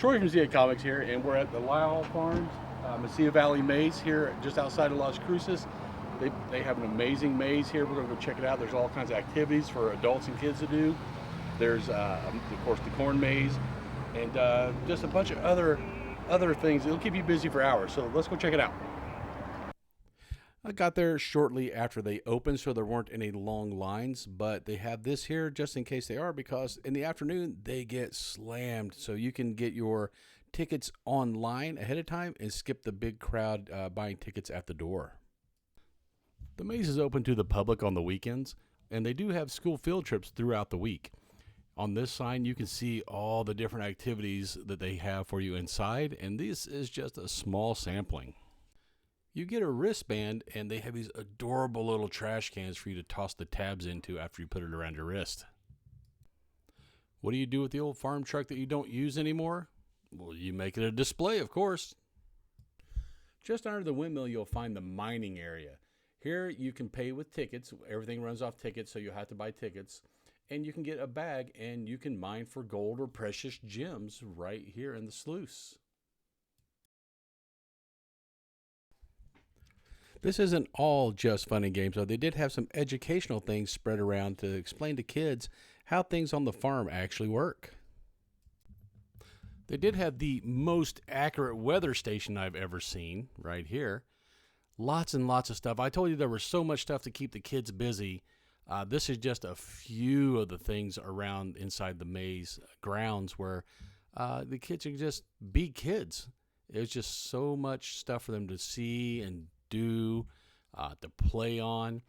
Troy from ZA Comics here, and we're at the Lyle Farms, Mesilla Valley Maze here just outside of Las Cruces. They have an amazing maze here. We're going to go check it out. There's all kinds of activities for adults and kids to do. There's, of course, the corn maze, and just a bunch of other things. It'll keep you busy for hours. So let's go check it out. I got there shortly after they opened, so there weren't any long lines, but they have this here just in case they are, because in the afternoon they get slammed. So you can get your tickets online ahead of time and skip the big crowd buying tickets at the door. The maze is open to the public on the weekends, and they do have school field trips throughout the week. On this sign, you can see all the different activities that they have for you inside, and this is just a small sampling. You get a wristband, and they have these adorable little trash cans for you to toss the tabs into after you put it around your wrist. What do you do with the old farm truck that you don't use anymore? Well, you make it a display, of course. Just under the windmill, you'll find the mining area. Here, you can pay with tickets. Everything runs off tickets, so you'll have to buy tickets. And you can get a bag, and you can mine for gold or precious gems right here in the sluice. This isn't all just fun and games, though. They did have some educational things spread around to explain to kids how things on the farm actually work. They did have the most accurate weather station I've ever seen right here. Lots and lots of stuff. I told you there was so much stuff to keep the kids busy. This is just a few of the things around inside the maze grounds where the kids can just be kids. There's just so much stuff for them to see and do, to play on.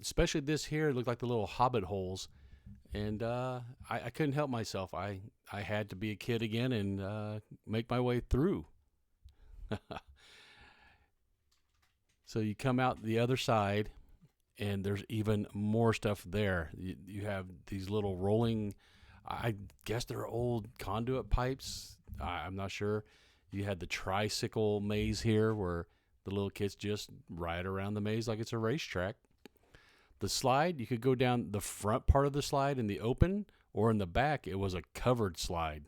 Especially this here, it looked like the little hobbit holes. And I couldn't help myself. I had to be a kid again and make my way through. So you come out the other side, and there's even more stuff there. You have these little rolling, I guess they're old conduit pipes. I'm not sure. You had the tricycle maze here where the little kids just ride around the maze like it's a racetrack. The slide, you could go down the front part of the slide in the open, or in the back, it was a covered slide.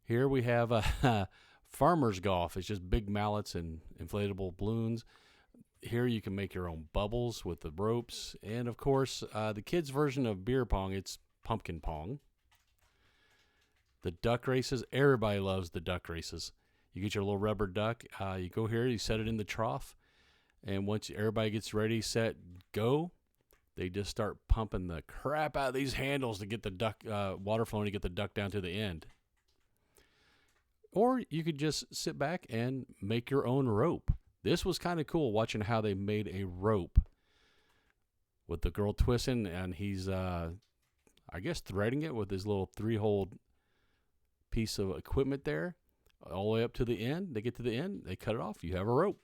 Here we have a farmer's golf. It's just big mallets and inflatable balloons. Here you can make your own bubbles with the ropes. And, of course, the kids' version of beer pong, it's pumpkin pong. The duck races, everybody loves the duck races. You get your little rubber duck. You go here, you set it in the trough. And once everybody gets ready, set, go, they just start pumping the crap out of these handles to get the duck, water flowing to get the duck down to the end. Or you could just sit back and make your own rope. This was kind of cool watching how they made a rope with the girl twisting, and he's, I guess, threading it with his little 3-hole piece of equipment there, all the way up to the end. They get to the end, they cut it off, you have a rope.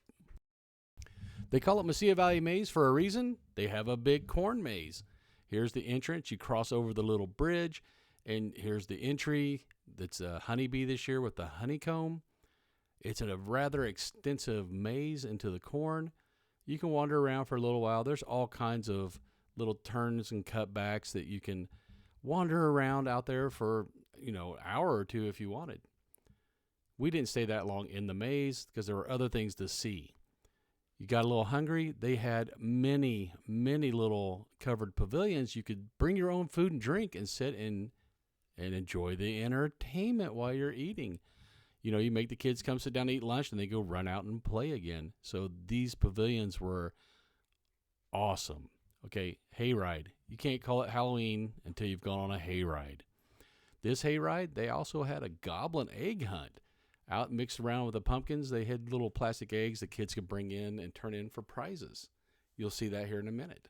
They call it Mesilla Valley Maze for a reason. They have a big corn maze. Here's the entrance. You cross over the little bridge, and here's the entry. That's a honeybee this year with the honeycomb. It's a rather extensive maze into the corn. You can wander around for a little while. There's all kinds of little turns and cutbacks that you can wander around out there for, an hour or two if you wanted. We didn't stay that long in the maze because there were other things to see. You got a little hungry, they had many, many little covered pavilions. You could bring your own food and drink and sit and enjoy the entertainment while you're eating. You make the kids come sit down and eat lunch, and they go run out and play again. So these pavilions were awesome. Okay, hayride. You can't call it Halloween until you've gone on a hayride. This hayride, they also had a goblin egg hunt. Out mixed around with the pumpkins, they had little plastic eggs that kids could bring in and turn in for prizes. You'll see that here in a minute.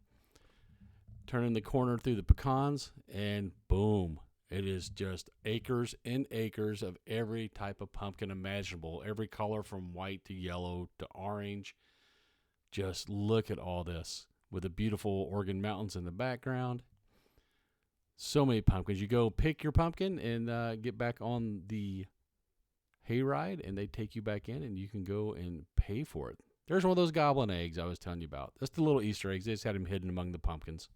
Turn in the corner through the pecans, and boom. It is just acres and acres of every type of pumpkin imaginable. Every color from white to yellow to orange. Just look at all this with the beautiful Oregon Mountains in the background. So many pumpkins. You go pick your pumpkin and get back on the hayride, and they take you back in, and you can go and pay for it. There's one of those goblin eggs I was telling you about. That's the little Easter eggs. They just had them hidden among the pumpkins.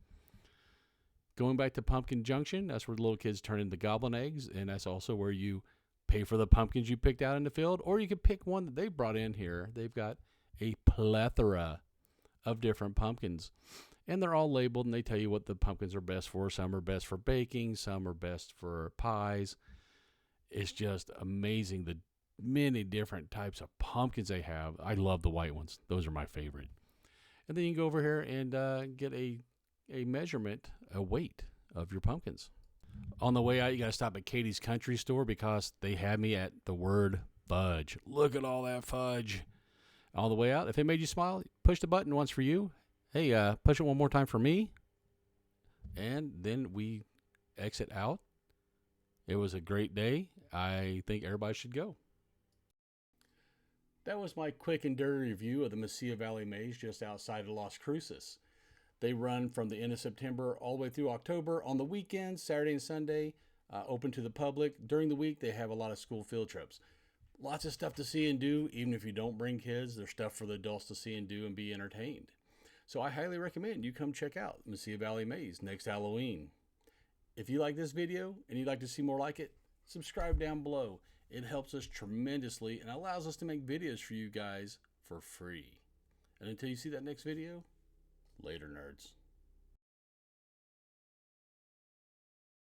Going back to Pumpkin Junction, that's where the little kids turn into goblin eggs, and that's also where you pay for the pumpkins you picked out in the field, or you could pick one that they brought in here. They've got a plethora of different pumpkins, and they're all labeled, and they tell you what the pumpkins are best for. Some are best for baking, some are best for pies. It's just amazing the many different types of pumpkins they have. I love the white ones. Those are my favorite. And then you can go over here and get a measurement, a weight of your pumpkins. On the way out, you got to stop at Katie's Country Store because they had me at the word fudge. Look at all that fudge. On the way out, if it made you smile, push the button once for you. Hey, push it one more time for me. And then we exit out. It was a great day. I think everybody should go. That was my quick and dirty review of the Mesilla Valley Maze just outside of Las Cruces. They run from the end of September all the way through October. On the weekends, Saturday and Sunday, open to the public. During the week, they have a lot of school field trips. Lots of stuff to see and do. Even if you don't bring kids, there's stuff for the adults to see and do and be entertained. So I highly recommend you come check out Mesilla Valley Maze next Halloween. If you like this video and you'd like to see more like it, subscribe down below. It helps us tremendously and allows us to make videos for you guys for free. And until you see that next video, later, nerds.